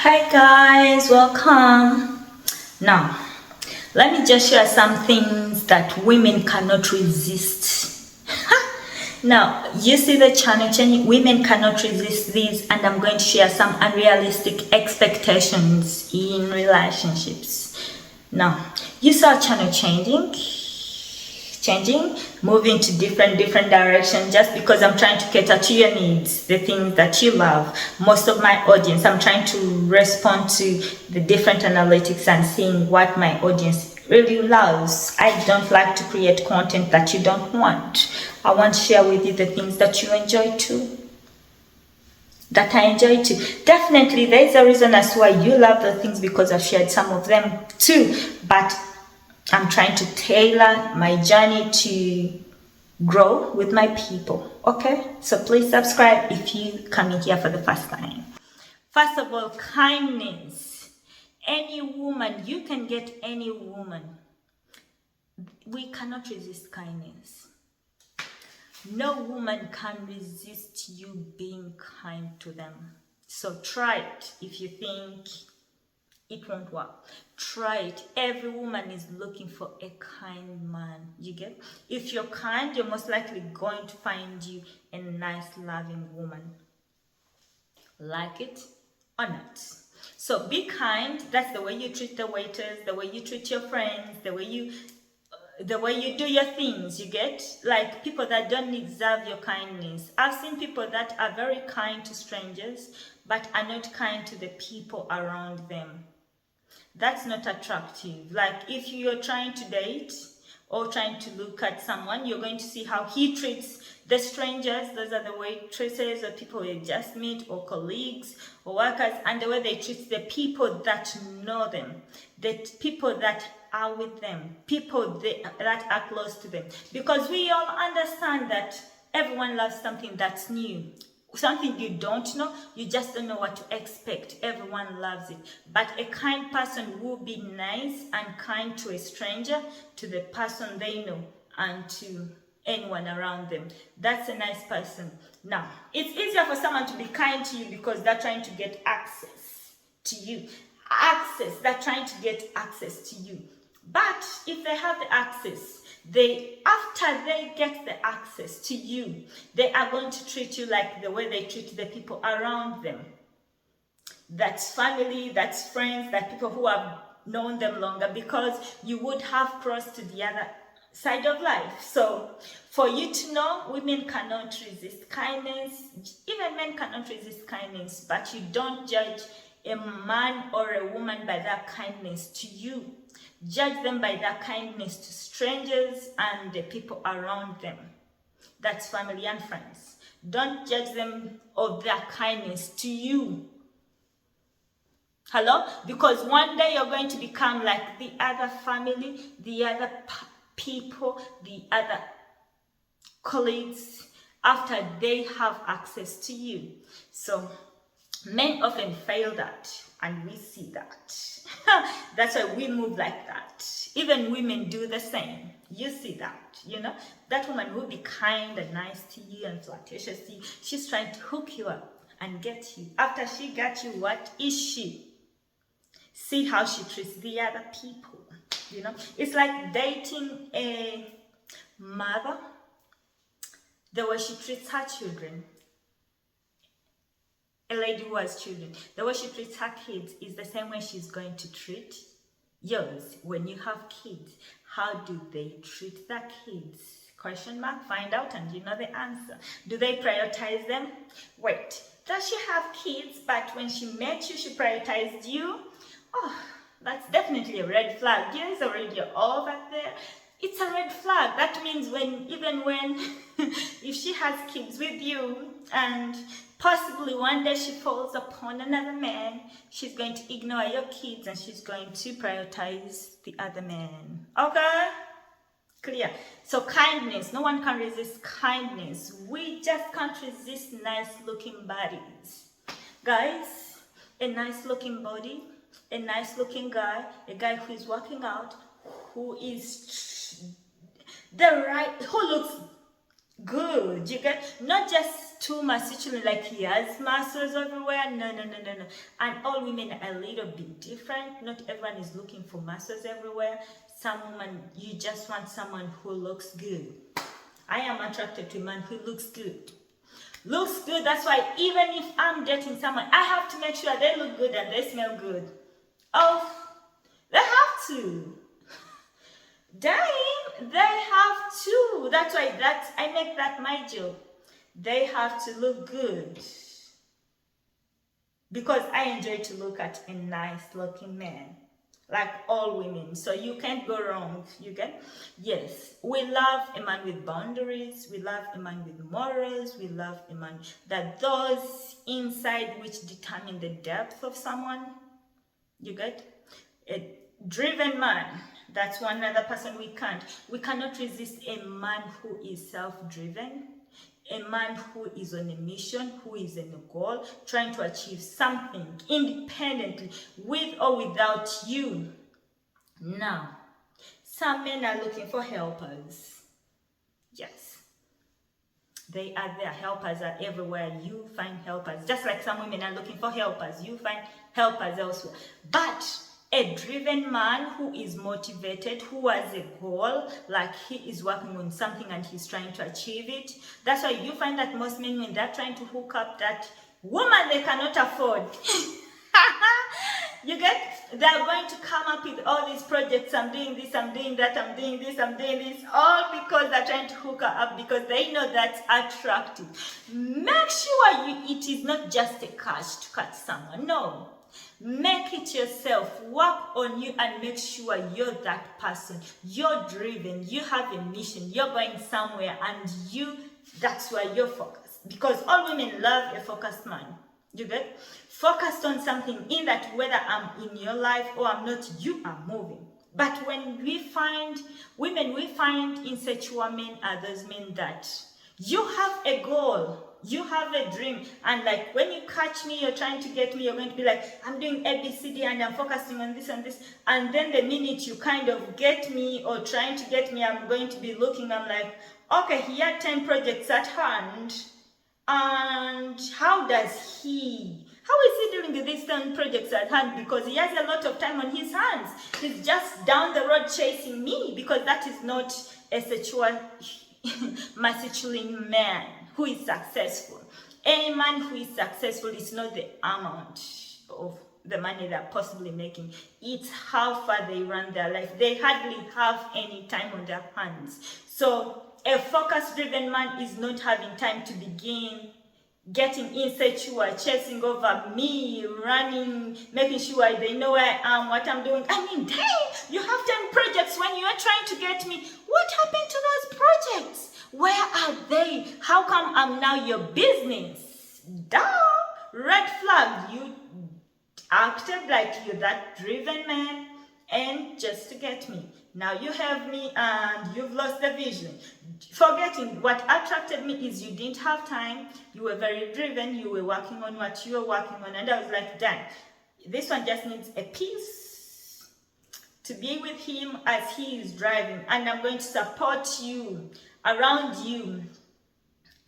Hi guys, welcome. Now, let me just share some things that women cannot resist. Now, you see the channel changing, women cannot resist this, and I'm going to share some unrealistic expectations in relationships. Now, you saw channel changing, moving to different direction just because I'm trying to cater to your needs, the things that you love. Most of my audience, I'm trying to respond to the different analytics and seeing what my audience really loves. I don't like to create content that you don't want. I want to share with you the things that you enjoy too. That I enjoy too. Definitely, there is a reason as to why you love the things because I've shared some of them too. But I'm trying to tailor my journey to grow with my people. Okay, so please subscribe if you coming here for the first time. First of all, kindness. Any woman, you can get any woman. We cannot resist kindness. No woman can resist you being kind to them. So try it if you think it won't work. Try it. Every woman is looking for a kind man. You get? If you're kind, you're most likely going to find you a nice, loving woman. Like it or not. So be kind. That's the way you treat the waiters, the way you treat your friends, the way you do your things. You get? Like people that don't deserve your kindness. I've seen people that are very kind to strangers but are not kind to the people around them. That's not attractive. Like if you're trying to date or trying to look at someone, you're going to see how he treats the strangers. Those are the waitresses or people you just meet, or colleagues or workers, and the way they treat the people that know them, the people that are with them, people that are close to them. Because we all understand that everyone loves something that's new. Something you don't know, you just don't know what to expect. Everyone loves it. But a kind person will be nice and kind to a stranger, to the person they know, and to anyone around them. That's a nice person. Now, it's easier for someone to be kind to you because they're trying to get access to you. They're trying to get access to you. But if they have the access, after they get the access to you, they are going to treat you like the way they treat the people around them. That's family, that's friends, that's people who have known them longer, because you would have crossed to the other side of life. So for you to know, women cannot resist kindness. Even men cannot resist kindness, but you don't judge a man or a woman by their kindness to you. Judge them by their kindness to strangers and the people around them. That's family and friends. Don't judge them of their kindness to you. Hello? Because one day you're going to become like the other family, the other people, the other colleagues, after they have access to you. So men often fail that, and we see that. That's why we move like that. Even women do the same. You see that, that woman will be kind and nice to you and flirtatious to you. She's trying to hook you up and get you. After she got you, what is she? See how she treats the other people. It's like dating a mother. The way she treats her children. A lady who has children, the way she treats her kids is the same way she's going to treat yours when you have kids. How do they treat their kids? Question mark, find out and you know the answer. Do they prioritize them? Wait, does she have kids but when she met you, she prioritized you? Oh, that's definitely a red flag. Yes, already you're over there. It's a red flag. That means even when if she has kids with you and possibly one day she falls upon another man, she's going to ignore your kids and she's going to prioritize the other man. Okay? Clear. So kindness. No one can resist kindness. We just can't resist nice looking bodies. Guys, a nice looking body, a nice looking guy, a guy who is working out, who looks Good. You get not just too masculine, like he has muscles everywhere. No, no, no, no, no. And all women are a little bit different. Not everyone is looking for muscles everywhere. Some women, you just want someone who looks good. I am attracted to a man who looks good. Looks good. That's why even if I'm dating someone, I have to make sure they look good and they smell good. Oh, they have to. Damn, they have to. That's why I make that my job. They have to look good. Because I enjoy to look at a nice looking man. Like all women. So you can't go wrong. You get? Yes. We love a man with boundaries. We love a man with morals. We love a man that those inside which determine the depth of someone. You get? A driven man. That's one other person we can't. We cannot resist a man who is self-driven. A man who is on a mission, who is in a goal, trying to achieve something independently, with or without you. Now, some men are looking for helpers. Yes. They are there. Helpers are everywhere. You find helpers. Just like some women are looking for helpers. You find helpers elsewhere. But a driven man who is motivated, who has a goal, like he is working on something and he's trying to achieve it. That's why you find that most men, when they're trying to hook up that woman they cannot afford, you get, they're going to come up with all these projects. I'm doing this, I'm doing that, I'm doing this, I'm doing this, all because they're trying to hook her up because they know that's attractive. Make sure it is not just a catch to catch someone. No. Make it yourself. Work on you and make sure you're that person. You're driven. You have a mission. You're going somewhere and that's where you're focused. Because all women love a focused man. You get? Focused on something in that whether I'm in your life or I'm not, you are moving. But when we find women, we find insecure men are those men that you have a goal. You have a dream, and like when you catch me, you're trying to get me, you're going to be like, I'm doing A, B, C, D, and I'm focusing on this and this. And then the minute you kind of get me or trying to get me, I'm going to be looking, I'm like, okay, he had 10 projects at hand. And how is he dealing with these 10 projects at hand? Because he has a lot of time on his hands. He's just down the road chasing me, because that is not a sexual, masculine man who is successful. Any man who is successful is not the amount of the money they're possibly making. It's how far they run their life. They hardly have any time on their hands. So a focus-driven man is not having time to begin getting insecure, chasing over me, running, making sure they know where I am, what I'm doing. I mean, dang, you have 10 projects when you are trying to get me. What happened to those projects? Where are they? How come I'm now your business? Duh! Red flag. You acted like you're that driven man and just to get me. Now you have me and you've lost the vision. Forgetting what attracted me is you didn't have time. You were very driven. You were working on what you were working on. And I was like, dang, this one just needs a piece to be with him as he is driving. And I'm going to support you, around you,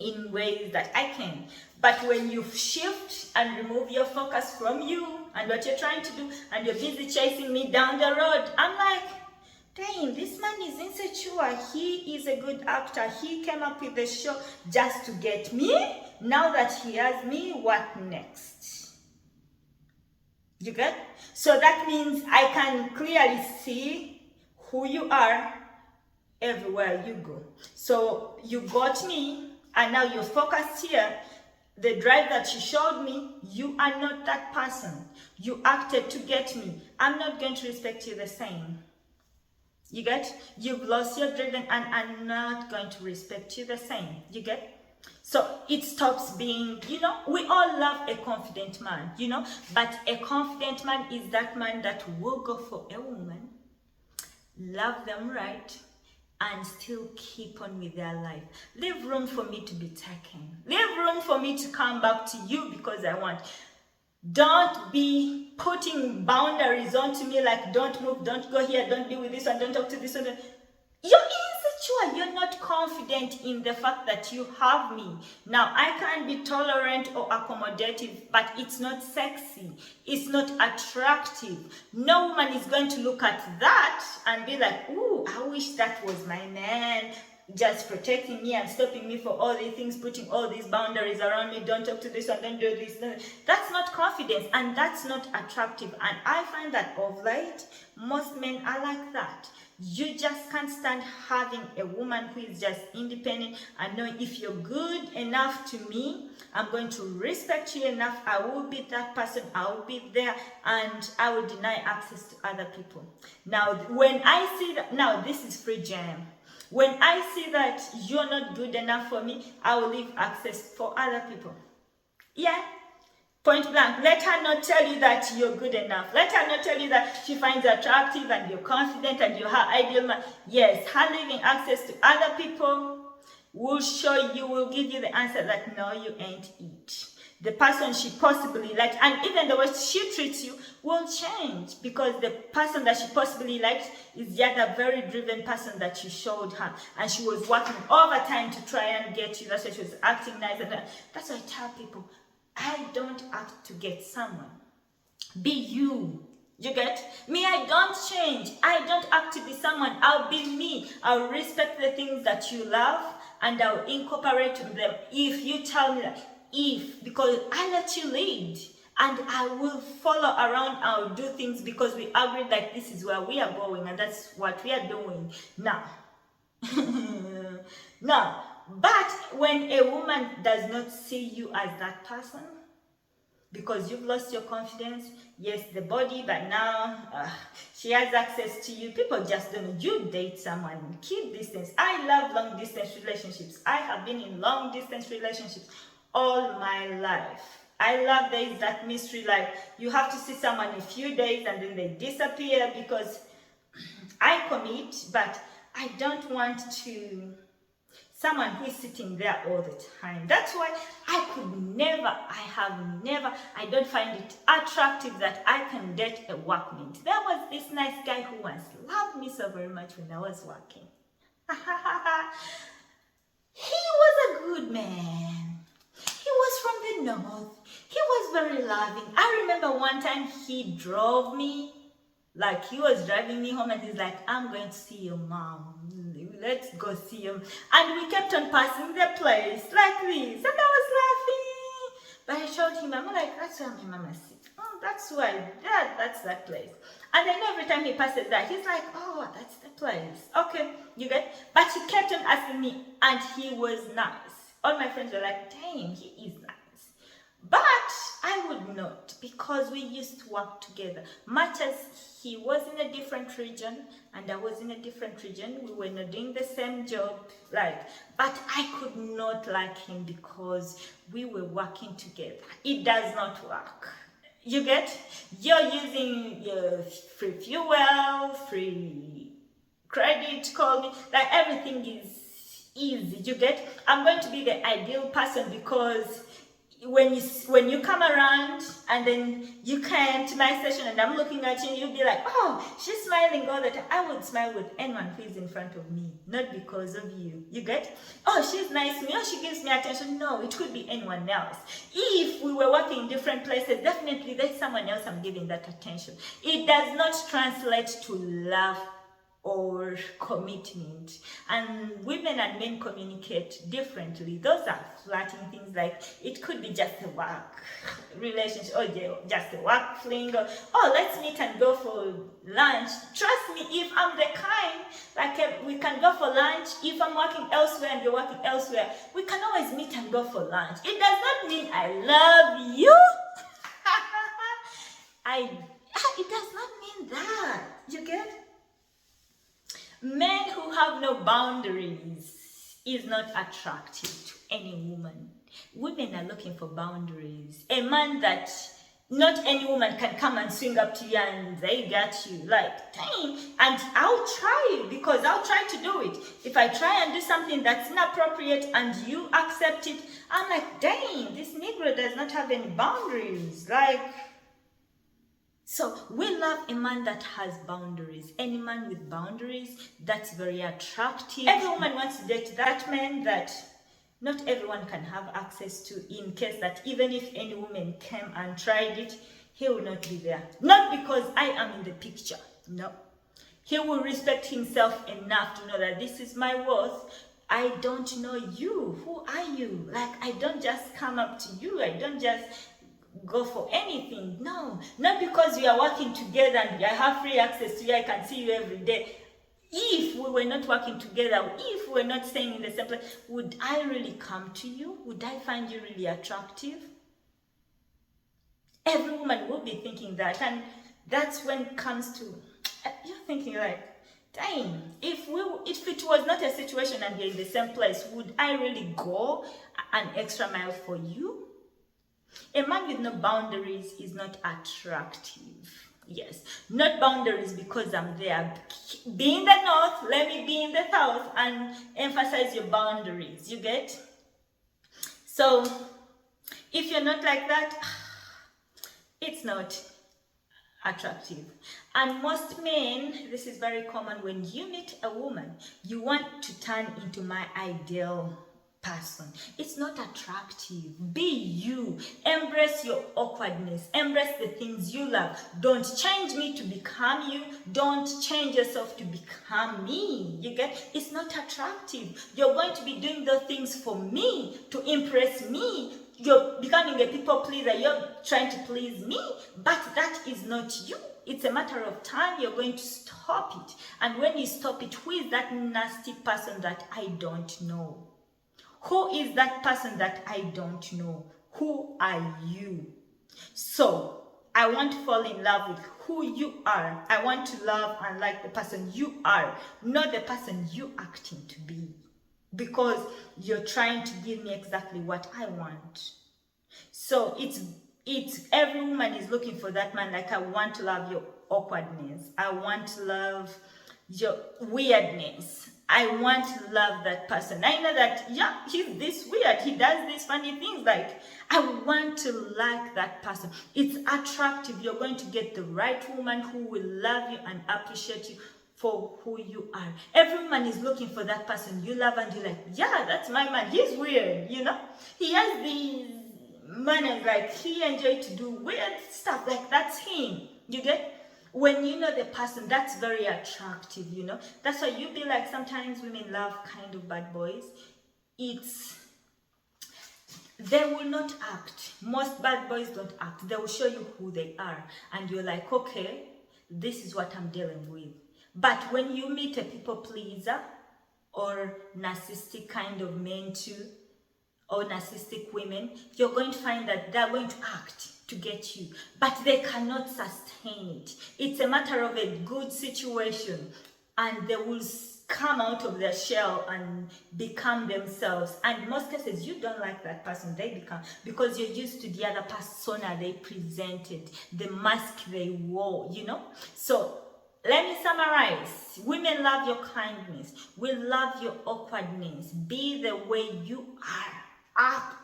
in ways that I can. But when you shift and remove your focus from you and what you're trying to do, and you're busy chasing me down the road, I'm like, dang, this man is insecure. He is a good actor. He came up with the show just to get me. Now that he has me, what next? You get? So that means I can clearly see who you are everywhere you go. So you got me, and now you're focused here. The drive that you showed me, you are not that person. You acted to get me. I'm not going to respect you the same. You get? You've lost your driven, and I'm not going to respect you the same. You get? So it stops being, we all love a confident man, but a confident man is that man that will go for a woman, love them right, and still keep on with their life. Leave room for me to be taken. Leave room for me to come back to you because I want. Don't be putting boundaries onto me like don't move, don't go here, don't be with this one, don't talk to this one. You're sure you're not confident in the fact that you have me. Now, I can be tolerant or accommodative, but it's not sexy. It's not attractive. No woman is going to look at that and be like, ooh, I wish that was my man, just protecting me and stopping me for all these things, putting all these boundaries around me. Don't talk to this one, don't do this. That's not confidence, and that's not attractive. And I find that of late, most men are like that. You just can't stand having a woman who is just independent and knowing if you're good enough to me, I'm going to respect you enough. I will be that person. I will be there, and I will deny access to other people. Now, when I see that, now this is free jam. When I see that you're not good enough for me, I will leave access for other people. Yeah. Point blank. Let her not tell you that you're good enough. Let her not tell you that she finds you attractive and you're confident and you're her ideal man. Yes, her leaving access to other people will show you, will give you the answer that no, you ain't it. The person she possibly liked, and even the way she treats you will change, because the person that she possibly liked is the other very driven person that you showed her, and she was working overtime to try and get you. That's why she was acting nice. And that's why I tell people, I don't act to get someone. Be you. You get me? I don't change. I don't act to be someone. I'll be me. I'll respect the things that you love, and I'll incorporate them. If you tell me that, because I let you lead, and I will follow around. I'll do things because we agreed that this is where we are going, and that's what we are doing now. Now, but when a woman does not see you as that person, because you've lost your confidence, yes, the body, but now she has access to you. People just don't. You date someone, keep distance. I love long distance relationships. I have been in long distance relationships all my life. I love days, that mystery, like you have to see someone a few days and then they disappear, because I commit, but I don't want to someone who is sitting there all the time. That's why I don't find it attractive that I can date a workmate. There was this nice guy who once loved me so very much when I was working. He was a good man. He was from the north. He was very loving. I remember one time he drove me, like he was driving me home, and he's like, I'm going to see your mom. Let's go see him. And we kept on passing the place like this. And I was laughing. But I told him, I'm like, that's where my mama sits. Oh, that's why. Yeah, that's that place. And then every time he passes that, he's like, oh, that's the place. Okay, you get? But he kept on asking me, and he was nice. All my friends were like, dang, he is nice. But I would not, because we used to work together. Much as he was in a different region and I was in a different region, we were not doing the same job, but I could not like him because we were working together. It does not work. You get? You're using your free fuel, free credit, call me, like everything is easy. You get? I'm going to be the ideal person, because when you come around and then you come to my session and I'm looking at you, you'll be like, oh, she's smiling all the time. I would smile with anyone who is in front of me, not because of you. You get? Oh, she's nice to me. Oh, she gives me attention. No, it could be anyone else. If we were working in different places, definitely there's someone else I'm giving that attention. It does not translate to love or commitment. And women and men communicate differently. Those are flirting things, like it could be just a work relationship, or just a work fling, or oh, let's meet and go for lunch. Trust me, if I'm the kind, like we can go for lunch. If I'm working elsewhere and you're working elsewhere, we can always meet and go for lunch. It does not mean I love you. It does not mean that. You get? Men who have no boundaries is not attractive to any woman. Women are looking for boundaries. A man that not any woman can come and swing up to you and they got you. Like, dang. And I'll try, because I'll try to do it. If I try and do something that's inappropriate and you accept it, I'm like, dang, this Negro does not have any boundaries. Like, So we love a man that has boundaries. Any man with boundaries, that's very attractive. Every woman wants to date that man that not everyone can have access to, in case that even if any woman came and tried it, he will not be there. Not because I am in the picture, no. He will respect himself enough to know that this is my worth. I don't know you. Who are you? Like, I don't just come up to you. I don't just go for anything. No, not because we are working together and I have free access to you. I can see you every day. If we were not working together, if we were not staying in the same place, would I really come to you? Would I find you really attractive? Every woman will be thinking that, and that's when it comes to, you're thinking like, dang, if it was not a situation and you're in the same place, would I really go an extra mile for you? A man with no boundaries is not attractive. Yes, not boundaries because I'm there. Be in the north, let me be in the south, and emphasize your boundaries. You get? So, if you're not like that, it's not attractive. And most men, this is very common, when you meet a woman, you want to turn into my ideal person. It's not attractive. Be you. Embrace your awkwardness. Embrace the things you love. Don't change me to become you. Don't change yourself to become me. You get? It's not attractive. You're going to be doing those things for me, to impress me. You're becoming a people pleaser. You're trying to please me, but that is not you. It's a matter of time. You're going to stop it. And when you stop it, who is that nasty person that I don't know? Who is that person that I don't know? Who are you? So, I want to fall in love with who you are. I want to love and like the person you are, not the person you acting to be. Because you're trying to give me exactly what I want. So, it's every woman is looking for that man. Like, I want to love your awkwardness. I want to love your weirdness. I want to love that person. I know that, yeah, he's this weird. He does these funny things. Like, I want to like that person. It's attractive. You're going to get the right woman who will love you and appreciate you for who you are. Every man is looking for that person you love and you're like, yeah, that's my man. He's weird, you know? He has these manners, like, he enjoys to do weird stuff. Like, that's him. You get? When you know the person, that's very attractive, you know. That's why you be like, sometimes women love kind of bad boys. They will not act. Most bad boys don't act. They will show you who they are. And you're like, okay, this is what I'm dealing with. But when you meet a people pleaser or narcissistic kind of men too, or narcissistic women, you're going to find that they're going to act to get you, but they cannot sustain it. It's a matter of a good situation, and they will come out of their shell and become themselves. And in most cases, you don't like that person they become, because you're used to the other persona they presented, the mask they wore, you know. So let me summarize. Women love your kindness. We love your awkwardness. Be the way you are. Act.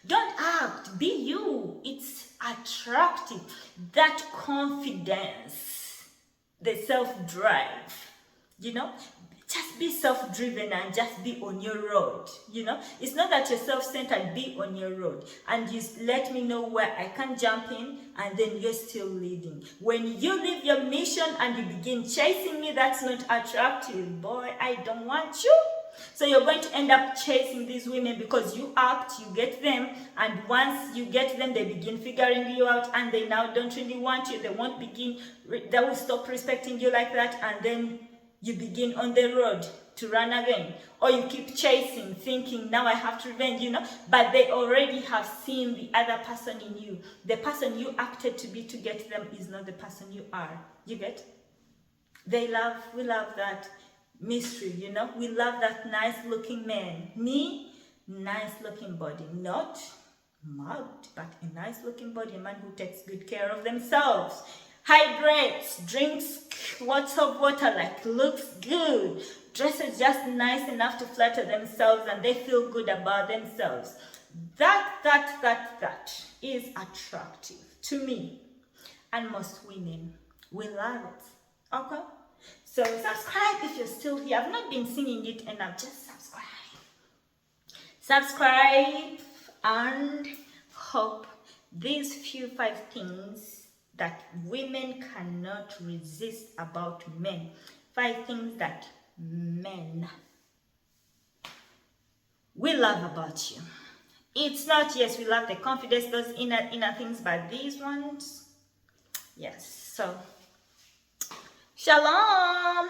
Don't act. Be you. It's attractive. That confidence, the self-drive, you know, just be self-driven and just be on your road, you know. It's not that you're self-centered. Be on your road and you let me know where I can jump in, and then you're still leading. When you leave your mission and you begin chasing me, that's not attractive. Boy, I don't want you. So you're going to end up chasing these women because you act, you get them, and once you get them, they begin figuring you out, and they now don't really want you. They will stop respecting you like that, and then you begin on the road to run again. Or you keep chasing, thinking, now I have to revenge, you know, but they already have seen the other person in you. The person you acted to be to get them is not the person you are. You get? We love that mystery, you know. We love that nice looking man. Me, nice looking body, not mugged, but a nice looking body, a man who takes good care of themselves, hydrates, drinks lots of water, like looks good, dresses just nice enough to flatter themselves, and they feel good about themselves. That is attractive to me. and most women will love it. Okay? So subscribe if you're still here. I've not been singing it enough. Just subscribe. Subscribe and hope these few 5 things that women cannot resist about men. 5 things that men we love about you. It's not, yes, we love the confidence, those inner things, but these ones, yes. So, shalom.